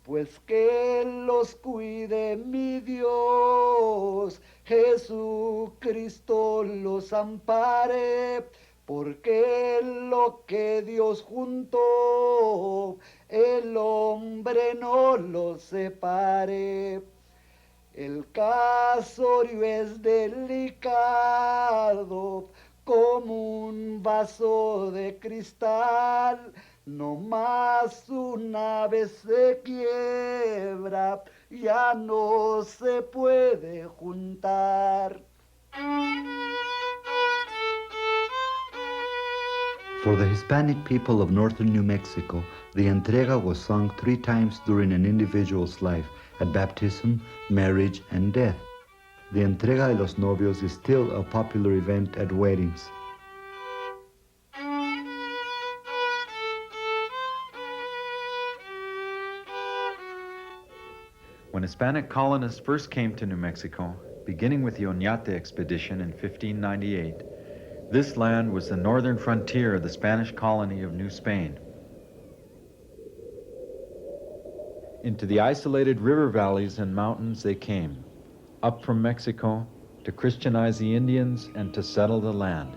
Pues que los cuide mi Dios, Jesucristo los ampare, porque lo que Dios juntó, el hombre no lo separe. El casorio es delicado como un vaso de cristal, no más una vez se quiebra, ya no se puede juntar. For the Hispanic people of northern New Mexico, the entriega was sung 3 times during an individual's life, at baptism, marriage, and death. The entrega de los novios is still a popular event at weddings. When Hispanic colonists first came to New Mexico, beginning with the Oñate expedition in 1598, this land was the northern frontier of the Spanish colony of New Spain. Into the isolated river valleys and mountains they came, up from Mexico to Christianize the Indians and to settle the land.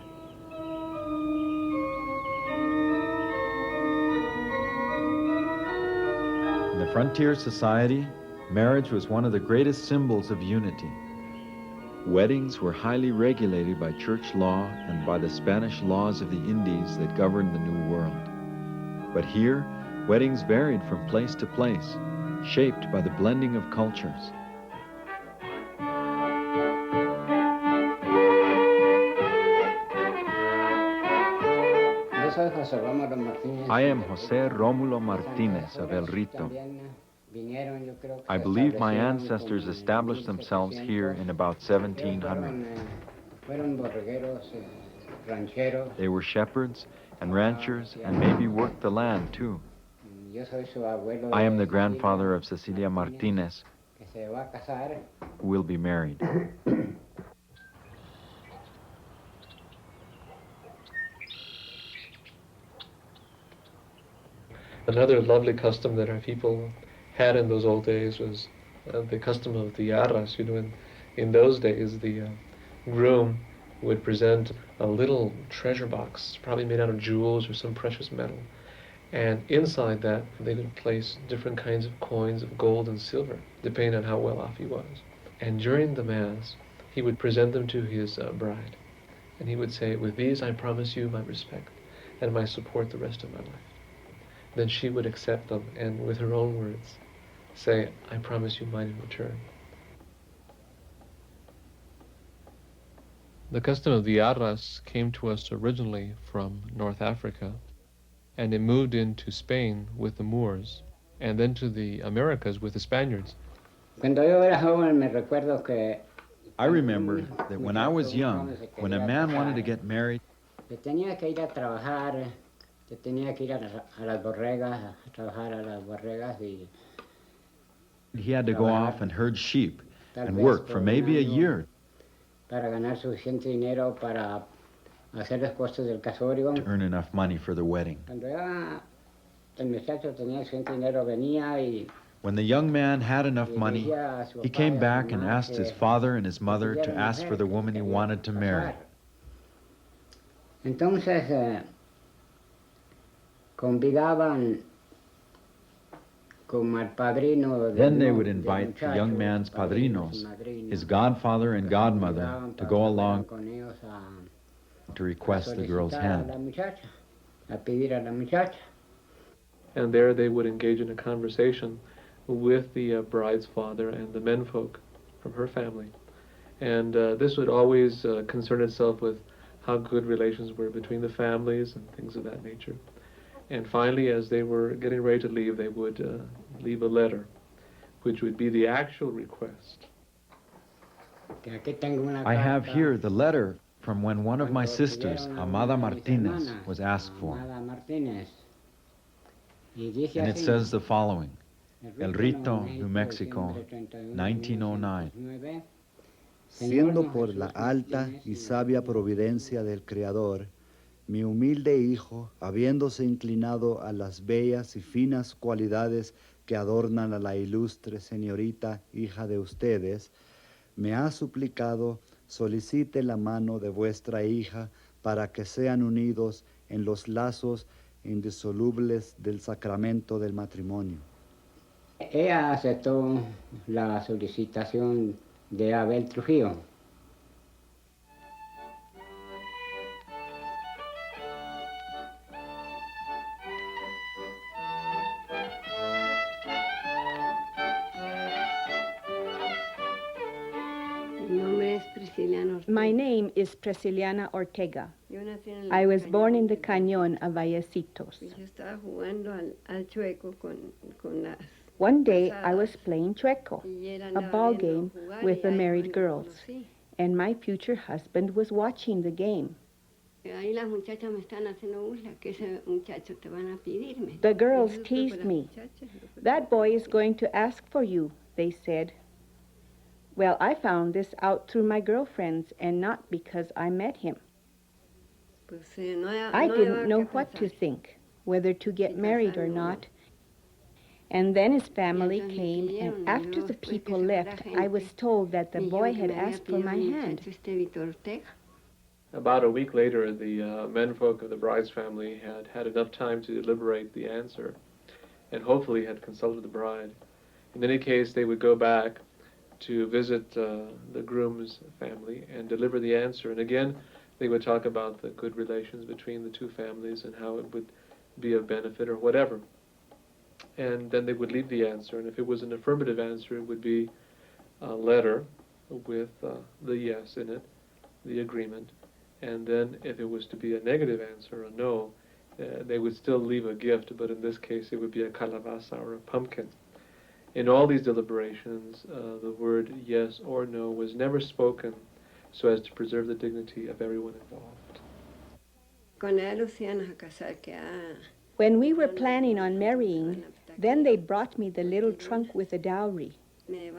In the frontier society, marriage was one of the greatest symbols of unity. Weddings were highly regulated by church law and by the Spanish laws of the Indies that governed the New World. But here, weddings varied from place to place, shaped by the blending of cultures. I am José Rómulo Martínez of El Rito. I believe my ancestors established themselves here in about 1700. They were shepherds and ranchers and maybe worked the land too. I am the grandfather of Cecilia Martínez, who will be married. Another lovely custom that our people had in those old days was the custom of the arras. You know, in those days, the groom would present a little treasure box, probably made out of jewels or some precious metal. And inside that, they would place different kinds of coins of gold and silver, depending on how well off he was. And during the Mass, he would present them to his bride. And he would say, "With these I promise you my respect and my support the rest of my life." Then she would accept them and with her own words say, "I promise you mine in return." The custom of the arras came to us originally from North Africa, and it moved into Spain with the Moors, and then to the Americas with the Spaniards. I remember that when I was young, when a man wanted to get married, he had to go off and herd sheep and work for maybe a year to earn enough money for the wedding. When the young man had enough money, he came back and asked his father and his mother to ask for the woman he wanted to marry. Then they would invite the young man's padrinos, his godfather and godmother, to go along to request the girl's hand. And there they would engage in a conversation with the bride's father and the menfolk from her family. And this would always concern itself with how good relations were between the families and things of that nature. And finally, as they were getting ready to leave, they would leave a letter, which would be the actual request. I have here the letter from when one of my sisters, Amada Martinez, was asked for. And it says the following: El Rito, New Mexico, 1909. Siendo por la alta y sabia providencia del Creador, mi humilde hijo, habiéndose inclinado a las bellas y finas cualidades que adornan a la ilustre señorita, hija de ustedes, me ha suplicado solicite la mano de vuestra hija para que sean unidos en los lazos indisolubles del sacramento del matrimonio. Ella aceptó la solicitación de Abel Trujillo. My name is Prisciliana Ortega. I was born in the Cañón of Vallecitos. One day I was playing chueco, a ball game with the married girls, and my future husband was watching the game. The girls teased me. "That boy is going to ask for you," they said. Well, I found this out through my girlfriends and not because I met him. I didn't know what to think, whether to get married or not. And then his family came, and after the people left, I was told that the boy had asked for my hand. About a week later, the menfolk of the bride's family had had enough time to deliberate the answer and hopefully had consulted the bride. In any case, they would go back to visit the groom's family and deliver the answer. And again, they would talk about the good relations between the two families and how it would be of benefit or whatever. And then they would leave the answer. And if it was an affirmative answer, it would be a letter with the yes in it, the agreement. And then if it was to be a negative answer, a no, they would still leave a gift, but in this case it would be a calabaza or a pumpkin. In all these deliberations, the word yes or no was never spoken so as to preserve the dignity of everyone involved. When we were planning on marrying, then they brought me the little trunk with the dowry. They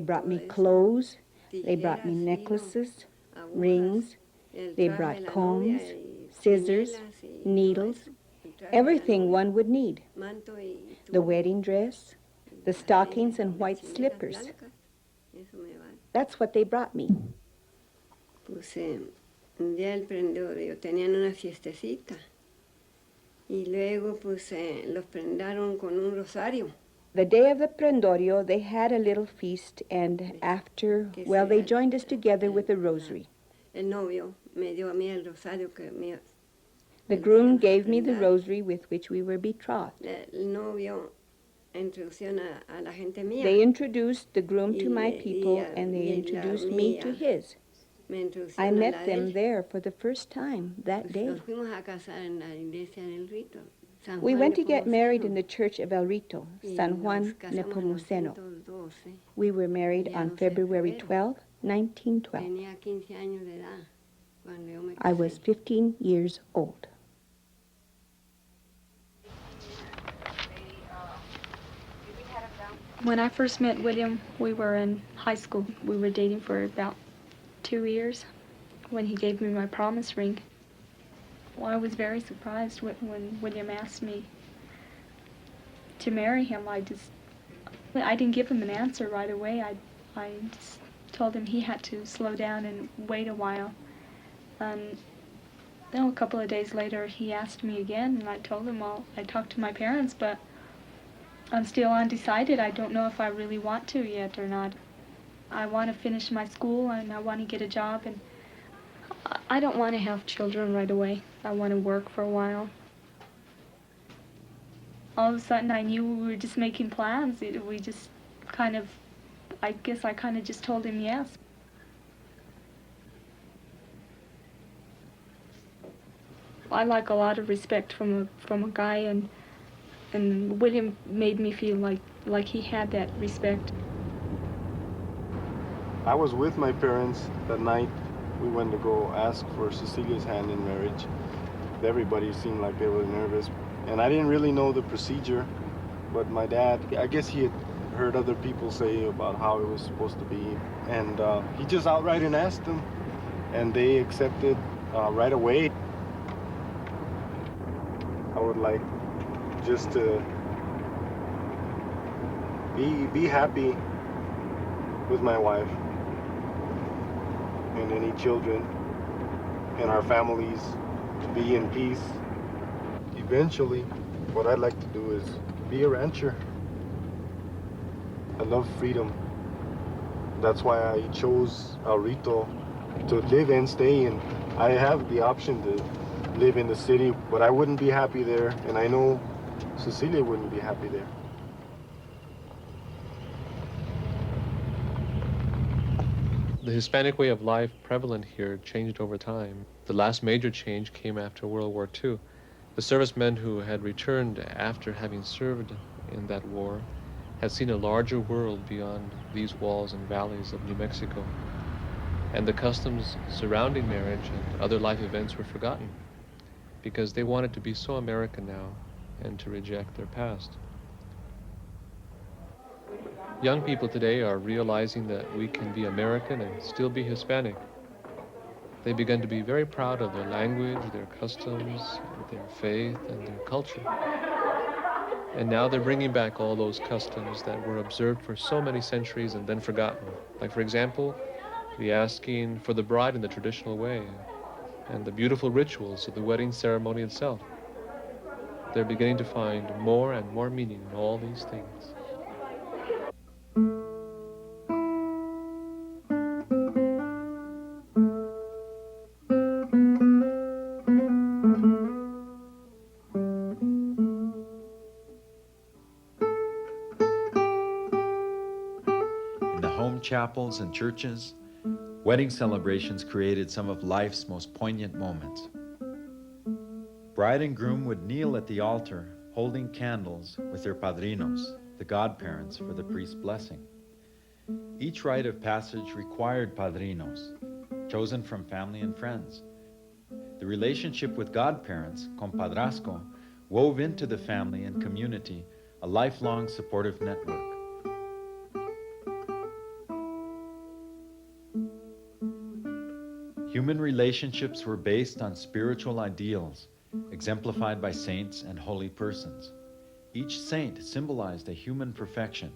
brought me clothes, they brought me necklaces, rings, they brought combs, scissors, needles, everything one would need. The wedding dress, the stockings and white slippers. That's what they brought me. Un día el prendorio, tenían una fiestecita y luego los prendaron con un rosario. The day of the prendorio, they had a little feast, and after, well, they joined us together with a rosary. El novio me dio a mí el rosario que me... The groom gave me the rosary with which we were betrothed. El novio introducción a la gente mía. They introduced the groom to my people, and they introduced me to his. I met them there for the first time that day. We went to get married in the church of El Rito, San Juan, Nepomuceno. We were married on February 12, 1912. I was 15 years old. When I first met William, we were in high school. We were dating for about 2 years when he gave me my promise ring. Well, I was very surprised when William asked me to marry him. I didn't give him an answer right away. I just told him he had to slow down and wait a while. And then a couple of days later, he asked me again, and I told him, well, I talked to my parents, but I'm still undecided. I don't know if I really want to yet or not. I want to finish my school and I want to get a job, and I don't want to have children right away. I want to work for a while. All of a sudden I knew we were just making plans. We just kind of, I guess I kind of just told him yes. I like a lot of respect from a guy, and William made me feel like he had that respect. I was with my parents that night. We went to go ask for Cecilia's hand in marriage. Everybody seemed like they were nervous, and I didn't really know the procedure, but my dad, I guess he had heard other people say about how it was supposed to be, and he just outright and asked them, and they accepted right away. I would like just to be happy with my wife and any children and our families, to be in peace. Eventually, what I'd like to do is be a rancher. I love freedom. That's why I chose El Rito to live and stay in. I have the option to live in the city, but I wouldn't be happy there, and I know Cecilia wouldn't be happy there. The Hispanic way of life prevalent here changed over time. The last major change came after World War II. The servicemen who had returned after having served in that war had seen a larger world beyond these walls and valleys of New Mexico. And the customs surrounding marriage and other life events were forgotten because they wanted to be so American now and to reject their past. Young people today are realizing that we can be American and still be Hispanic. They begin to be very proud of their language, their customs, their faith, and their culture. And now they're bringing back all those customs that were observed for so many centuries and then forgotten. Like, for example, the asking for the bride in the traditional way and the beautiful rituals of the wedding ceremony itself. They're beginning to find more and more meaning in all these things. Chapels and churches, wedding celebrations created some of life's most poignant moments. Bride and groom would kneel at the altar, holding candles with their padrinos, the godparents, for the priest's blessing. Each rite of passage required padrinos, chosen from family and friends. The relationship with godparents, compadrasco, wove into the family and community a lifelong supportive network. Human relationships were based on spiritual ideals, exemplified by saints and holy persons. Each saint symbolized a human perfection.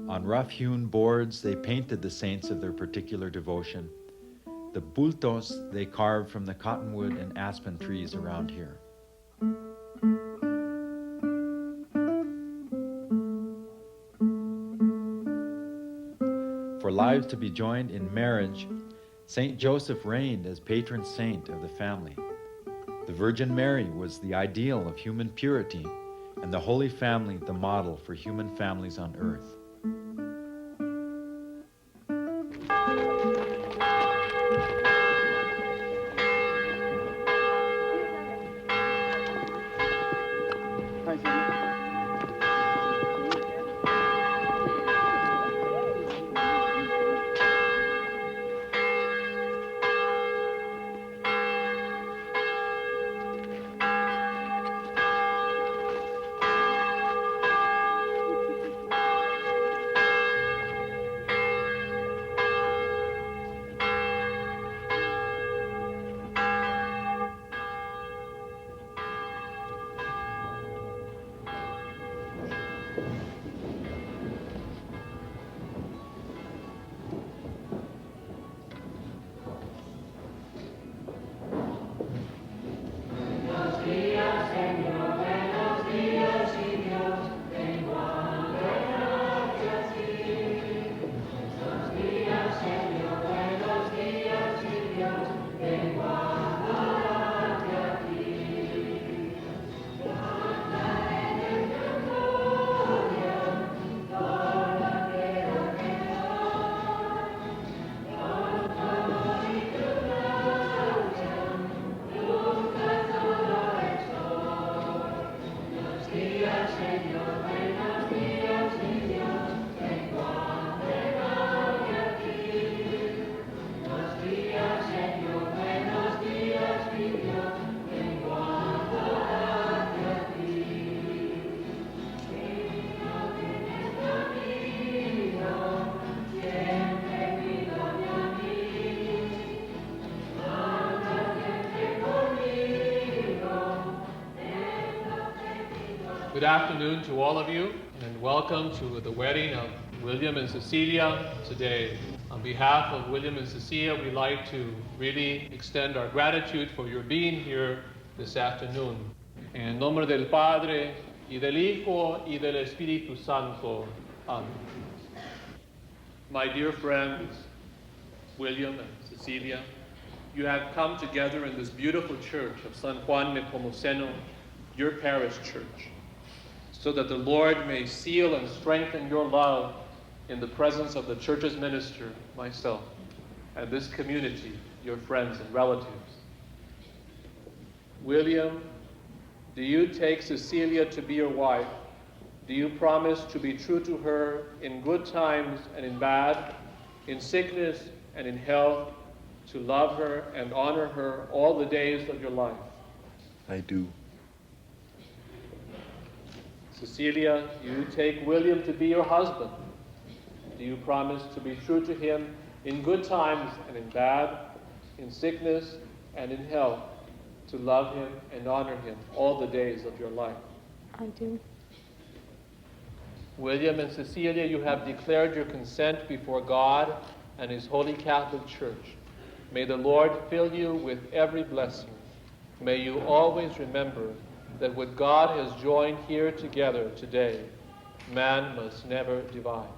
On rough-hewn boards, they painted the saints of their particular devotion. The bultos they carved from the cottonwood and aspen trees around here. For lives to be joined in marriage, Saint Joseph reigned as patron saint of the family. The Virgin Mary was the ideal of human purity, and the Holy Family the model for human families on earth. Good afternoon to all of you, and welcome to the wedding of William and Cecilia today. On behalf of William and Cecilia, we'd like to really extend our gratitude for your being here this afternoon. En nombre del Padre, y del Hijo, y del Espíritu Santo. Amen. My dear friends, William and Cecilia, you have come together in this beautiful church of San Juan Nepomuceno, your parish church, so that the Lord may seal and strengthen your love in the presence of the church's minister, myself, and this community, your friends and relatives. William, do you take Cecilia to be your wife? Do you promise to be true to her in good times and in bad, in sickness and in health, to love her and honor her all the days of your life? I do. Cecilia, you take William to be your husband. Do you promise to be true to him in good times and in bad, in sickness and in health, to love him and honor him all the days of your life? I do. William and Cecilia, you have declared your consent before God and His Holy Catholic Church. May the Lord fill you with every blessing. May you always remember that what God has joined here together today, man must never divide.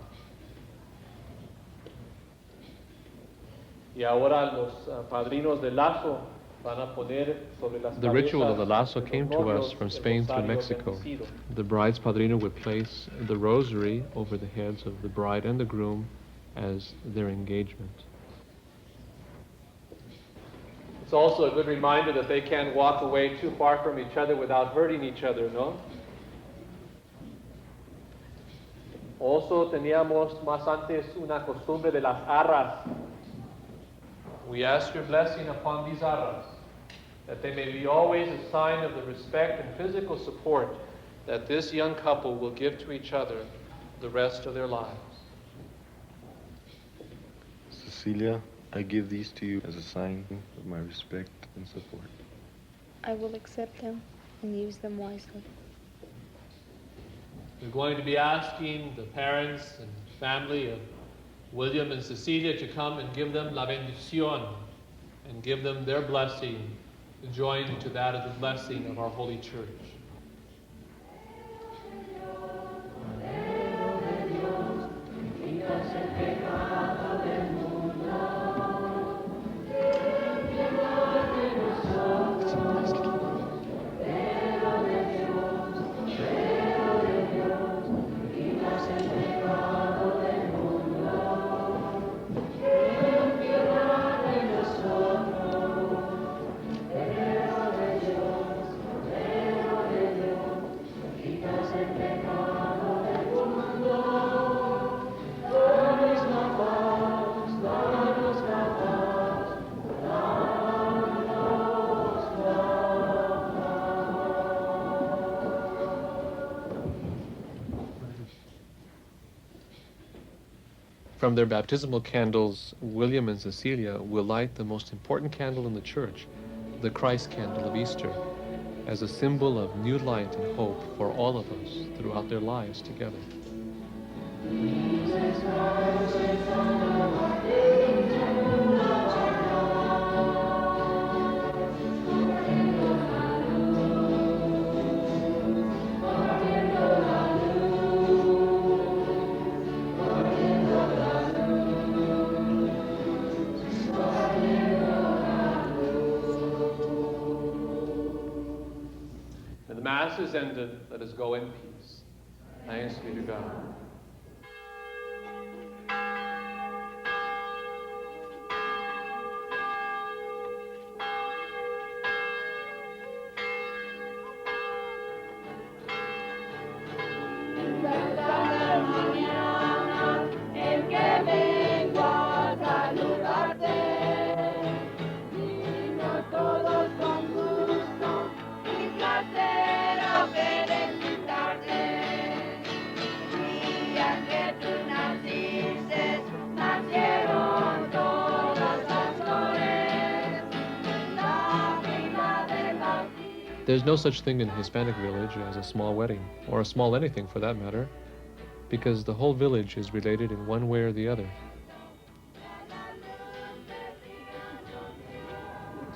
Y ahora los padrinos del lazo van a poner sobre las The ritual of the cabezas lasso de los came to us novios from el Spain through rosario Mexico. bendecido. The bride's padrino would place the rosary over the heads of the bride and the groom as their engagement. It's also a good reminder that they can't walk away too far from each other without hurting each other, no? Also teníamos más antes una costumbre de las arras. We ask your blessing upon these arras, that they may be always a sign of the respect and physical support that this young couple will give to each other the rest of their lives. Cecilia, I give these to you as a sign of my respect and support. I will accept them and use them wisely. We're going to be asking the parents and family of William and Cecilia to come and give them la bendición and give them their blessing, joined to that of the blessing of our Holy Church. From their baptismal candles, William and Cecilia will light the most important candle in the church, the Christ candle of Easter, as a symbol of new light and hope for all of us throughout their lives together. The Mass is ended. Let us go in peace. Thanks be to God. There's no such thing in a Hispanic village as a small wedding, or a small anything for that matter, because the whole village is related in one way or the other.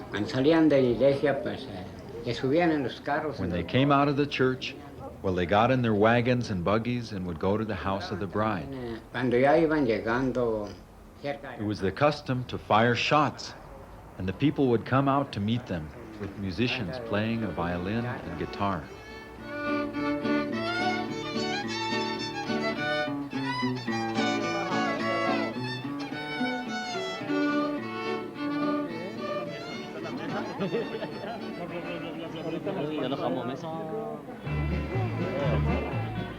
Cuando salían de la iglesia, pues se subían en los carros. When they came out of the church, well, they got in their wagons and buggies and would go to the house of the bride. Cuando ya iban llegando cerca. It was the custom to fire shots, and the people would come out to meet them with musicians playing a violin and guitar.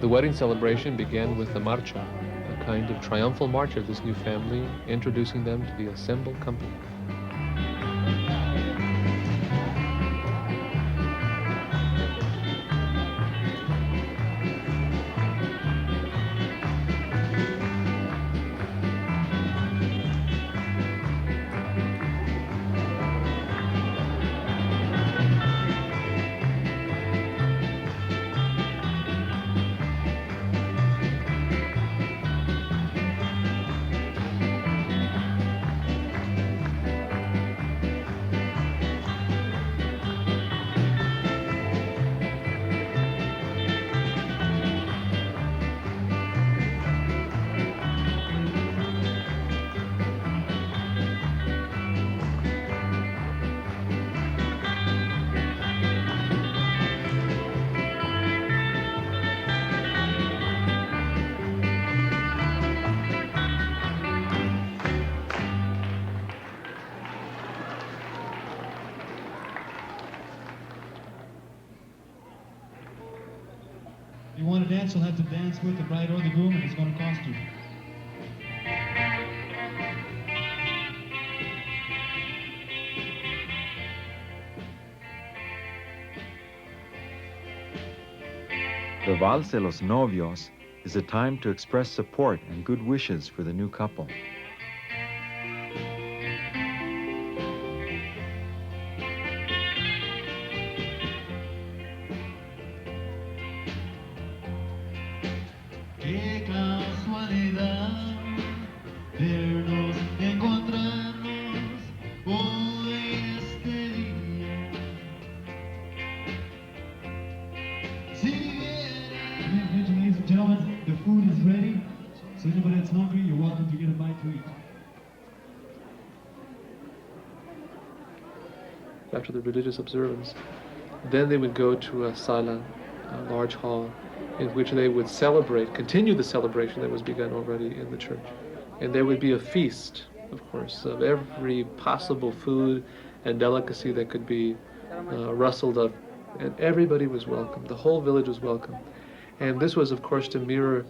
The wedding celebration began with the marcha, a kind of triumphal march of this new family, introducing them to the assembled company. If you want to dance, you'll have to dance with the bride or the groom, and it's going to cost you. The Vals de los Novios is a time to express support and good wishes for the new couple. Qué casualidad vernos encontrarnos hoy este día. Si ladies and gentlemen, the food is ready. So anybody that's hungry, you're welcome to get a bite to eat. After the religious observance, then they would go to a sala, a large hall, in which they would continue the celebration that was begun already in the church. And there would be a feast, of course, of every possible food and delicacy that could be rustled up. And everybody was welcome. The whole village was welcome. And this was, of course, to mirror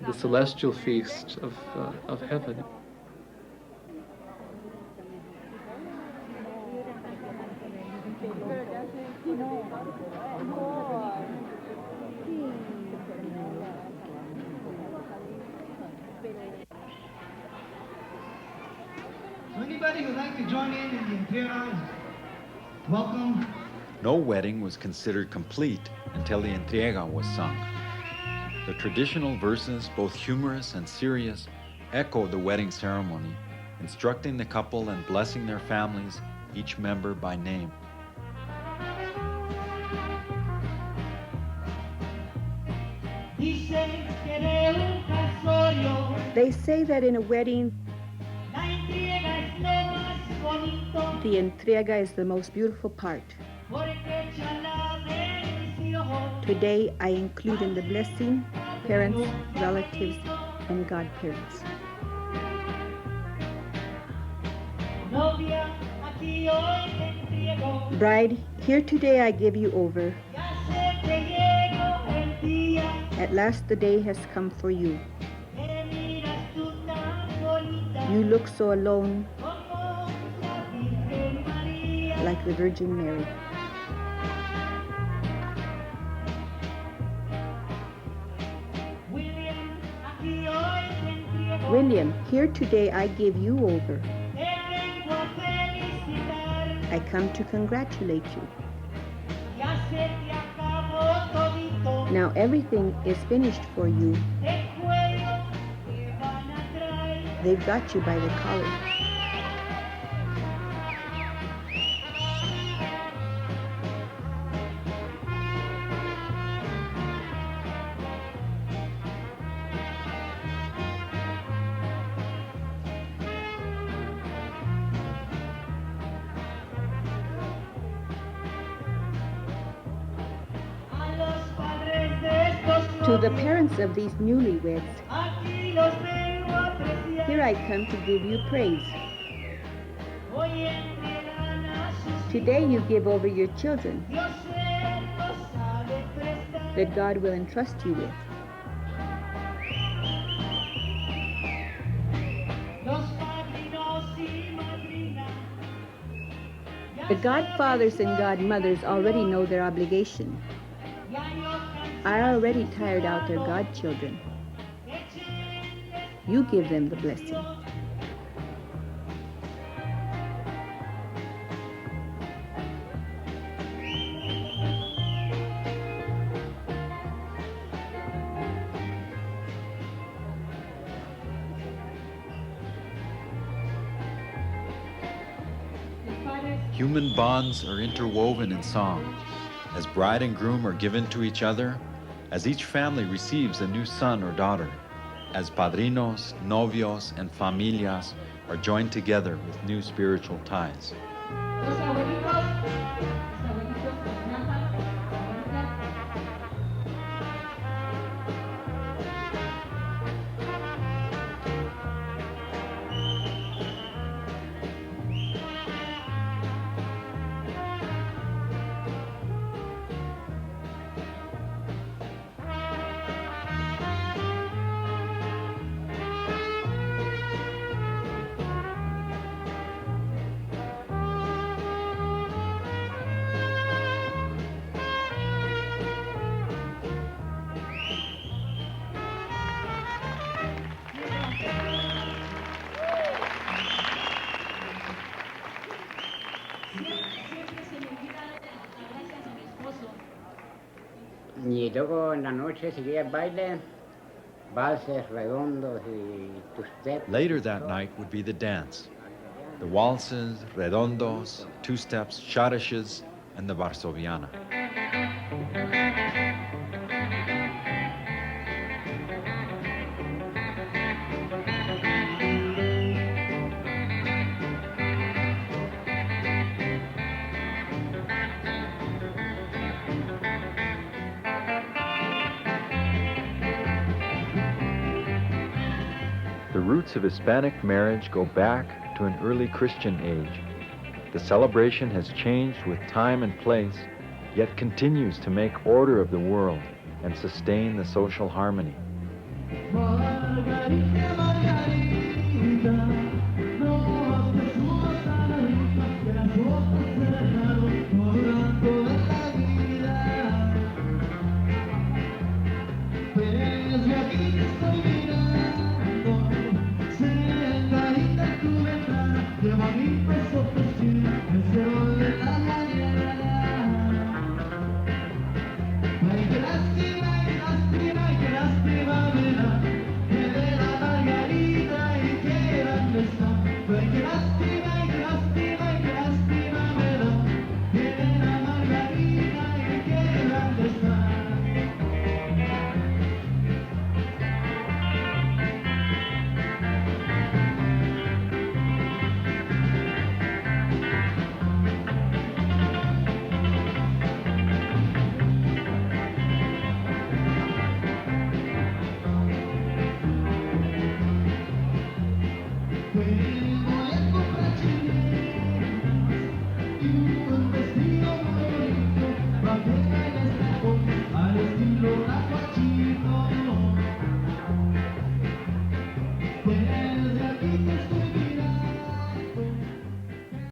the celestial feast of heaven. So anybody who'd like to join in the entriega is welcome. No wedding was considered complete until the entriega was sung. The traditional verses, both humorous and serious, echoed the wedding ceremony, instructing the couple and blessing their families, each member by name. They say that in a wedding, the entriega is the most beautiful part. Today, I include in the blessing parents, relatives, and godparents. Bride, here today I give you over. At last the day has come for you. You look so alone, like the Virgin Mary. William, here today I give you over. I come to congratulate you. Now everything is finished for you. They've got you by the collar. To the parents of these newlyweds, here I come to give you praise. Today you give over your children that God will entrust you with. The godfathers and godmothers already know their obligation. I already tired out their godchildren. You give them the blessing. Human bonds are interwoven in song, as bride and groom are given to each other, as each family receives a new son or daughter, as padrinos, novios, and familias are joined together with new spiritual ties. Y luego en la noche seguía el baile, valses redondos y two-step. Later that night would be the dance. The waltzes, redondos, two-steps, charishes, and the varsoviana. The roots of Hispanic marriage go back to an early Christian age. The celebration has changed with time and place, yet continues to make order of the world and sustain the social harmony. Margarita.